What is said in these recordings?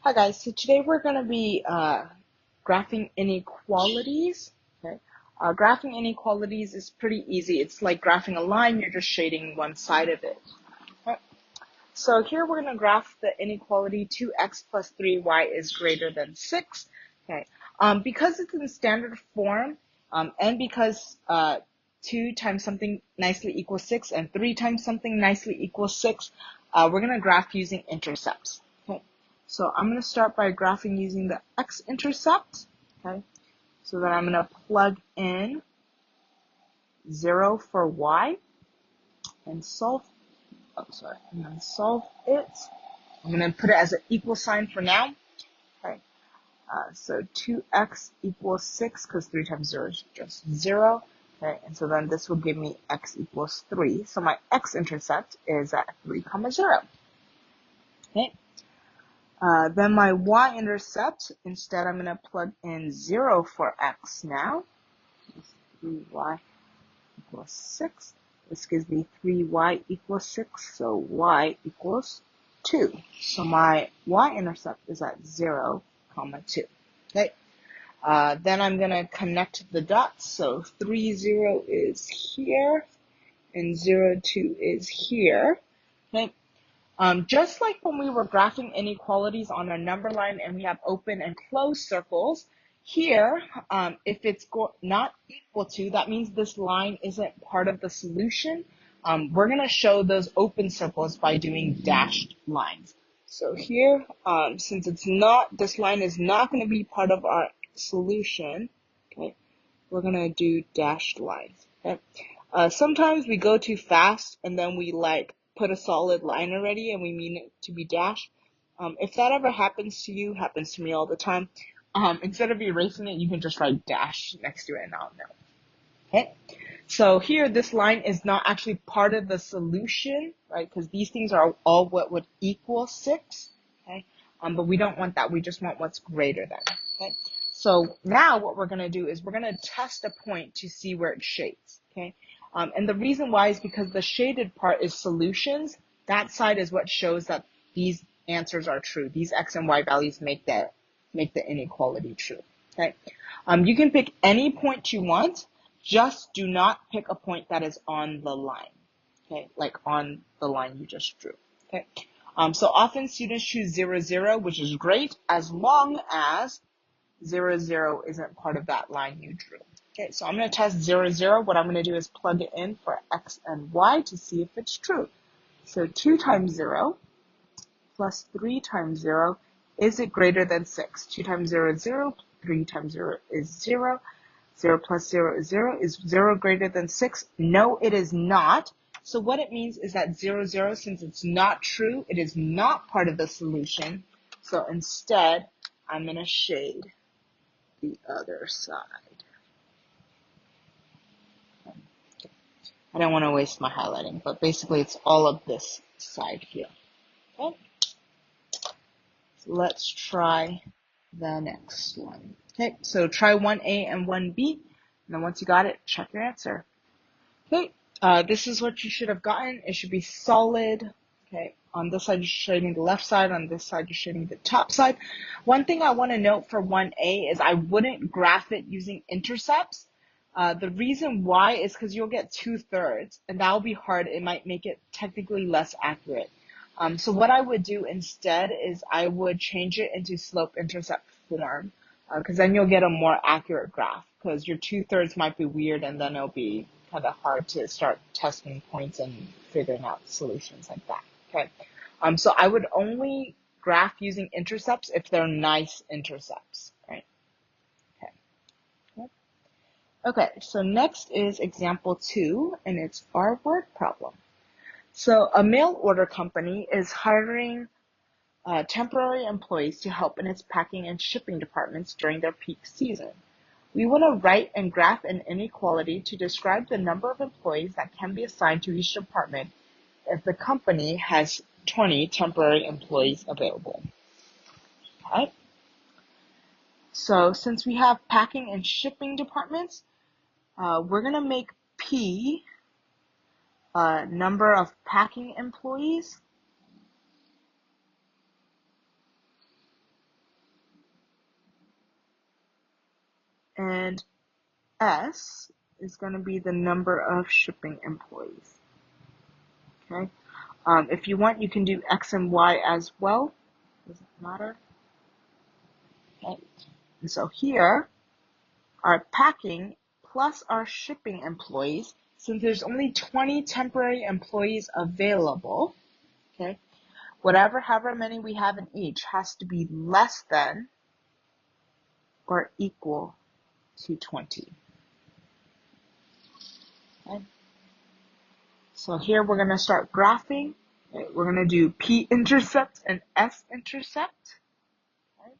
Hi guys, so today we're going to be graphing inequalities. Okay, graphing inequalities is pretty easy. It's like graphing a line, you're just shading one side of it. Okay. So here we're going to graph the inequality 2x plus 3y is greater than 6. Okay, because it's in standard form and because 2 times something nicely equals 6 and 3 times something nicely equals 6, we're going to graph using intercepts. Okay. So I'm going to start by graphing using the x-intercept, okay? So then I'm going to plug in 0 for y and solve, I'm going to solve it. I'm going to put it as an equal sign for now, okay? So 2x equals 6 because 3 times 0 is just 0, okay? And so then this will give me x equals 3. So my x-intercept is at 3, 0, okay? Then my y-intercept, instead I'm going to plug in 0 for x now. 3y equals 6. This gives me 3y equals 6, so y equals 2. So my y-intercept is at 0, 2. Okay. Then I'm going to connect the dots. So 3, 0 is here, and 0, 2 is here. Okay. Just like when we were graphing inequalities on a number line and we have open and closed circles, here, if it's not equal to, that means this line isn't part of the solution. We're going to show those open circles by doing dashed lines. So here, since it's not, this line is not going to be part of our solution, okay, we're going to do dashed lines. Okay. Sometimes we go too fast and then we put a solid line already and we mean it to be dashed. If that ever happens to you, happens to me all the time, instead of erasing it, you can just write dash next to it and I'll know. Okay. So here, this line is not actually part of the solution, right? Because these things are all what would equal 6, okay? But we don't want that. We just want what's greater than, okay? So now what we're going to do is we're going to test a point to see where it shades, okay? And the reason why is because the shaded part is solutions. That side is what shows that these answers are true. These x and y values make the inequality true, okay? You can pick any point you want. Just do not pick a point that is on the line, okay? Like on the line you just drew, okay? So often students choose 0, 0, which is great as long as 0, 0 isn't part of that line you drew. Okay, so I'm going to test 0, 0. What I'm going to do is plug it in for x and y to see if it's true. So 2 times 0 plus 3 times 0, is it greater than 6? 2 times 0 is 0, 3 times 0 is 0. 0 plus 0 is 0. Is 0 greater than 6? No, it is not. So what it means is that 0, 0, since it's not true, it is not part of the solution. So instead, I'm going to shade the other side. I don't want to waste my highlighting, but basically it's all of this side here. Okay. So let's try the next one. Okay, so try 1A and 1B, and then once you got it, check your answer. Okay, this is what you should have gotten. It should be solid. Okay, on this side you're shading the left side, on this side you're shading the top side. One thing I want to note for 1A is I wouldn't graph it using intercepts. The reason why is because you'll get 2/3, and that'll be hard. It might make it technically less accurate. So what I would do instead is I would change it into slope-intercept form, because then you'll get a more accurate graph, because your 2/3 might be weird, and then it'll be kind of hard to start testing points and figuring out solutions like that. Okay. So I would only graph using intercepts if they're nice intercepts, right? Okay. Okay, so next is example 2, and it's our word problem. So a mail order company is hiring temporary employees to help in its packing and shipping departments during their peak season. We want to write and graph an inequality to describe the number of employees that can be assigned to each department if the company has 20 temporary employees available. Okay. So since we have packing and shipping departments, we're going to make P number of packing employees and S is going to be the number of shipping employees. Okay. If you want, you can do X and Y as well. Doesn't matter. Okay. And so here, our packing plus our shipping employees, since there's only 20 temporary employees available, okay, however many we have in each has to be less than or equal to 20. Okay. So here we're going to start graphing. Okay. We're going to do P-intercept and S-intercept. Okay.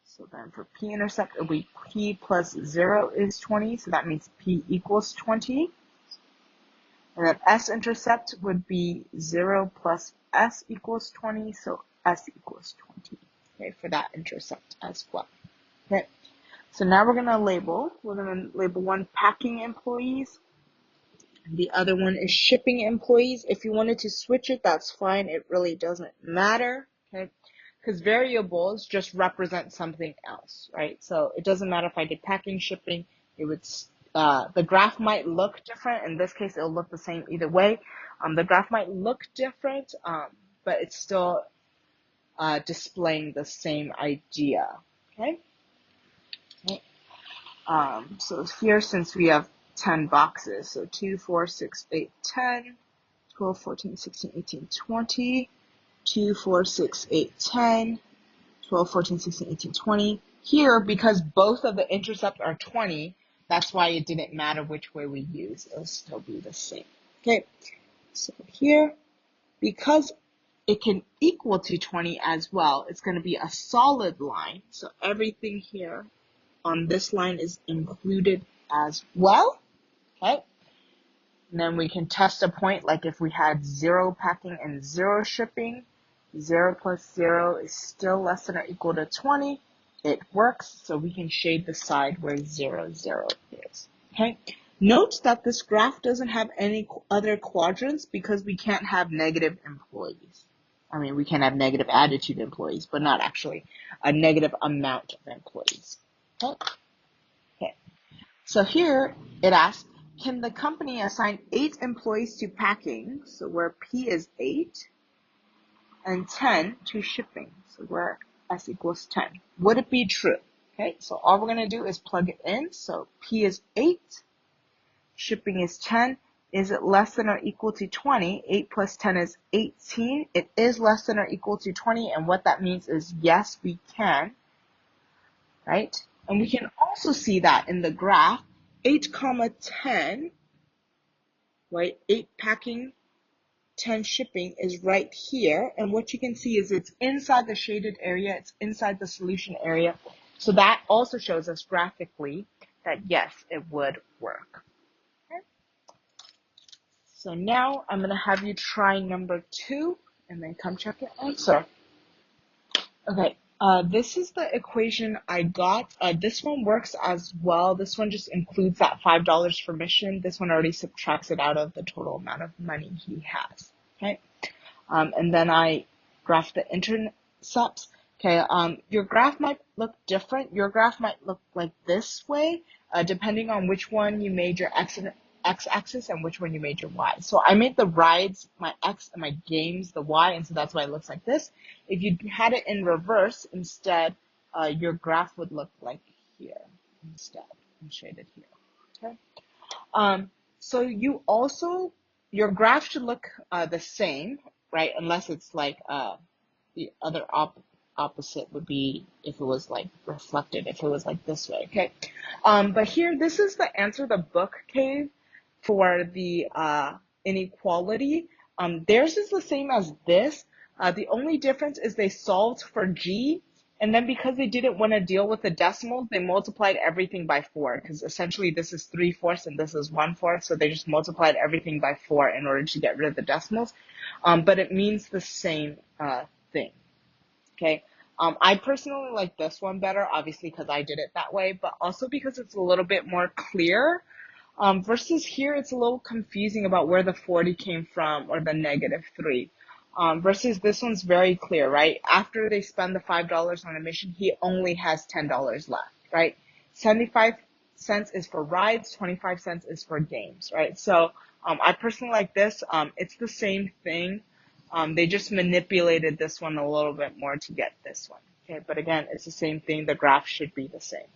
So then for P-intercept, it'll be P plus 0 is 20, so that means P equals 20. And then S-intercept would be 0 plus S equals 20, so S equals 20, okay, for that intercept as well. Okay, so now we're going to label one packing employees, the other one is shipping employees. If you wanted to switch it, that's fine. It really doesn't matter, okay, because variables just represent something else, right? So it doesn't matter if I did packing, shipping, it would the graph might look different. In this case, it'll look the same either way. The graph might look different, but it's still displaying the same idea. Okay. Okay. So here, since we have 10 boxes, so 2, 4, 6, 8, 10, 12, 14, 16, 18, 20, 2, 4, 6, 8, 10, 12, 14, 16, 18, 20. Here, because both of the intercepts are 20, that's why it didn't matter which way we use. It'll still be the same. Okay, so here, because it can equal to 20 as well, it's going to be a solid line. So everything here on this line is included as well. Okay, and then we can test a point like if we had 0 packing and 0 shipping. 0 plus 0 is still less than or equal to 20. It works, so we can shade the side where 0, 0 is. Okay. Note that this graph doesn't have any other quadrants because we can't have negative employees. I mean, we can have negative attitude employees, but not actually a negative amount of employees. Okay. Okay. So here it asks, can the company assign 8 employees to packing? So where P is 8. And 10 to shipping, so where S equals 10. Would it be true? Okay, so all we're going to do is plug it in. So P is 8, shipping is 10. Is it less than or equal to 20? 8 plus 10 is 18. It is less than or equal to 20, and what that means is yes, we can, right? And we can also see that in the graph, 8 comma 10, right? 8 packing, 10 shipping is right here, and what you can see is it's inside the shaded area, it's inside the solution area, so that also shows us graphically that yes, it would work. Okay. So now I'm going to have you try number 2 and then come check your answer. Okay, this is the equation I got. This one works as well. This one just includes that $5 for mission. This one already subtracts it out of the total amount of money he has. Okay, and then I graph the intercepts. Okay, your graph might look different. Your graph might look like this way, depending on which one you made your x-axis and which one you made your y. So I made the rides my x and my games the y, and so that's why it looks like this. If you had it in reverse instead, your graph would look like here instead, and shaded here. Okay. So your graph should look the same, right? Unless it's like the other opposite would be if it was like reflected, if it was like this way, okay? But here, this is the answer the book gave for the inequality. Theirs is the same as this. The only difference is they solved for G, and then because they didn't want to deal with the decimals, they multiplied everything by 4, because essentially this is 3/4 and this is 1/4, so they just multiplied everything by 4 in order to get rid of the decimals. But it means the same thing. Okay. I personally like this one better, obviously because I did it that way, but also because it's a little bit more clear. Versus here, it's a little confusing about where the 40 came from or the -3. Versus this one's very clear, right? After they spend the $5 on a mission, he only has $10 left, right? 75 cents is for rides, 25 cents is for games, right? So I personally like this. It's the same thing. They just manipulated this one a little bit more to get this one. Okay, but again, it's the same thing. The graph should be the same.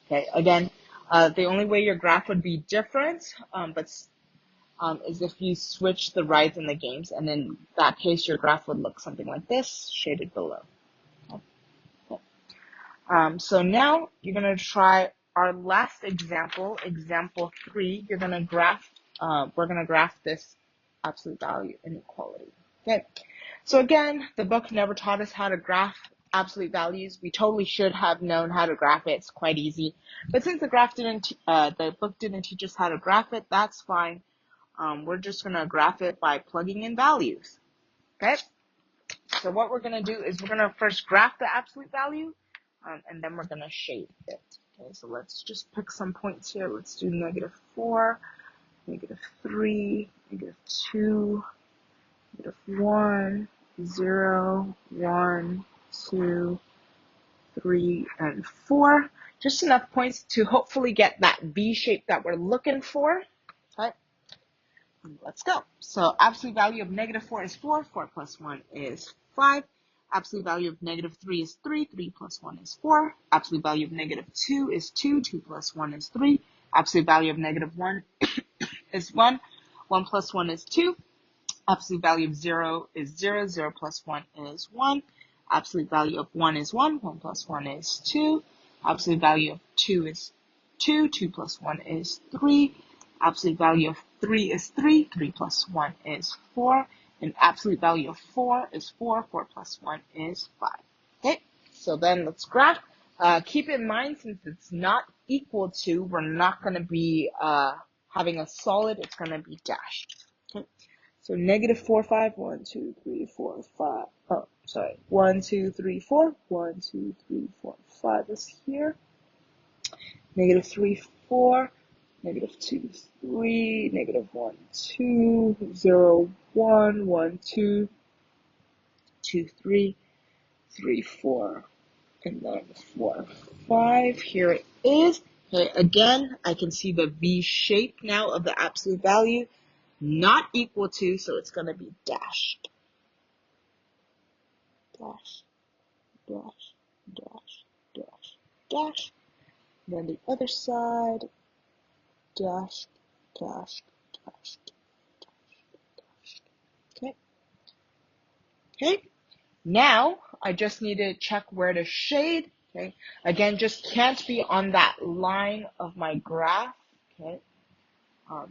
Okay, again, the only way your graph would be different, is if you switch the rides and the games, and in that case, your graph would look something like this, shaded below. So now you're going to try our last example, example 3. We're going to graph this absolute value inequality. Okay. So again, the book never taught us how to graph absolute values. We totally should have known how to graph it. It's quite easy. But since the book didn't teach us how to graph it, that's fine. We're just going to graph it by plugging in values. Okay. So what we're going to do is we're going to first graph the absolute value, and then we're going to shade it. Okay, so let's just pick some points here. Let's do -4, -3, -2, -1, 0, 1, 2, 3, and 4. Just enough points to hopefully get that V shape that we're looking for. Okay. Let's go. So absolute value of -4 is 4. 4 plus 1 is 5. Absolute value of -3 is 3. 3 plus 1 is 4. Absolute value of -2 is 2. 2 plus 1 is 3. Absolute value of -1 is 1. 1 plus 1 is 2. Absolute value of 0 is 0. 0 plus 1 is 1. Absolute value of 1 is 1. 1 plus 1 is 2. Absolute value of 2 is 2. 2 plus 1 is 3. Absolute value of 3 is 3. 3 plus 1 is 4. And absolute value of 4 is 4. 4 plus 1 is 5. Okay, so then let's graph. Keep in mind, since it's not equal to, we're not going to be having a solid. It's going to be dashed. Okay, so -4, 5, 1, 2, 3, 4, 5. Oh, sorry. 1, 2, 3, 4. 1, 2, 3, 4, 5 is here. -3, 4. -2, 3, -1, 2, 0, 1, 1, 2, 2, 3, 3, 4, and then 4, 5. Here it is. Okay, again, I can see the V shape now of the absolute value, not equal to, so it's going to be dashed. Dash, dash, dash, dash, dash. Then the other side, dashed, dashed, dashed, dashed, dashed. Okay. Okay. Now I just need to check where to shade. Okay. Again, just can't be on that line of my graph. Okay.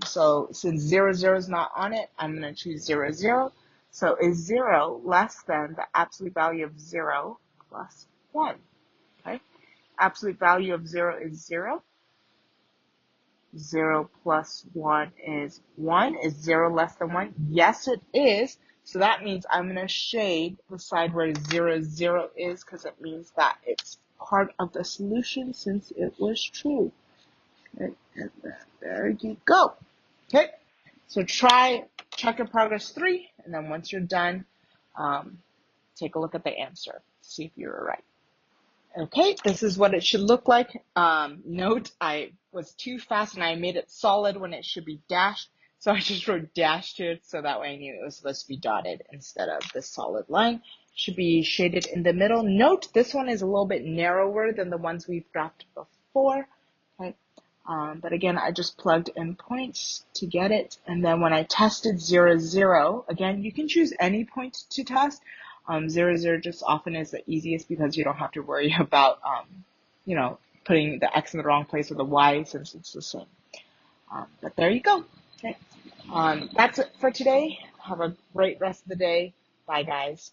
So since 0, 0 is not on it, I'm going to choose 0, 0. So is 0 less than the absolute value of 0 plus 1? Okay. Absolute value of 0 is 0. 0 plus 1 is 1. Is 0 less than 1? Yes, it is. So that means I'm going to shade the side where 0, 0 is, because it means that it's part of the solution since it was true. Okay, and then there you go. Okay, so check your progress 3, and then once you're done, take a look at the answer, see if you're right. Okay, this is what it should look like. Note, I was too fast and I made it solid when it should be dashed. So I just wrote dashed here so that way I knew it was supposed to be dotted instead of the solid line. It should be shaded in the middle. Note, this one is a little bit narrower than the ones we've graphed before. Okay. But again, I just plugged in points to get it. And then when I tested 0, 0, again, you can choose any point to test. 0, 0 just often is the easiest because you don't have to worry about, putting the X in the wrong place or the Y since it's the same. But there you go. Okay. That's it for today. Have a great rest of the day. Bye, guys.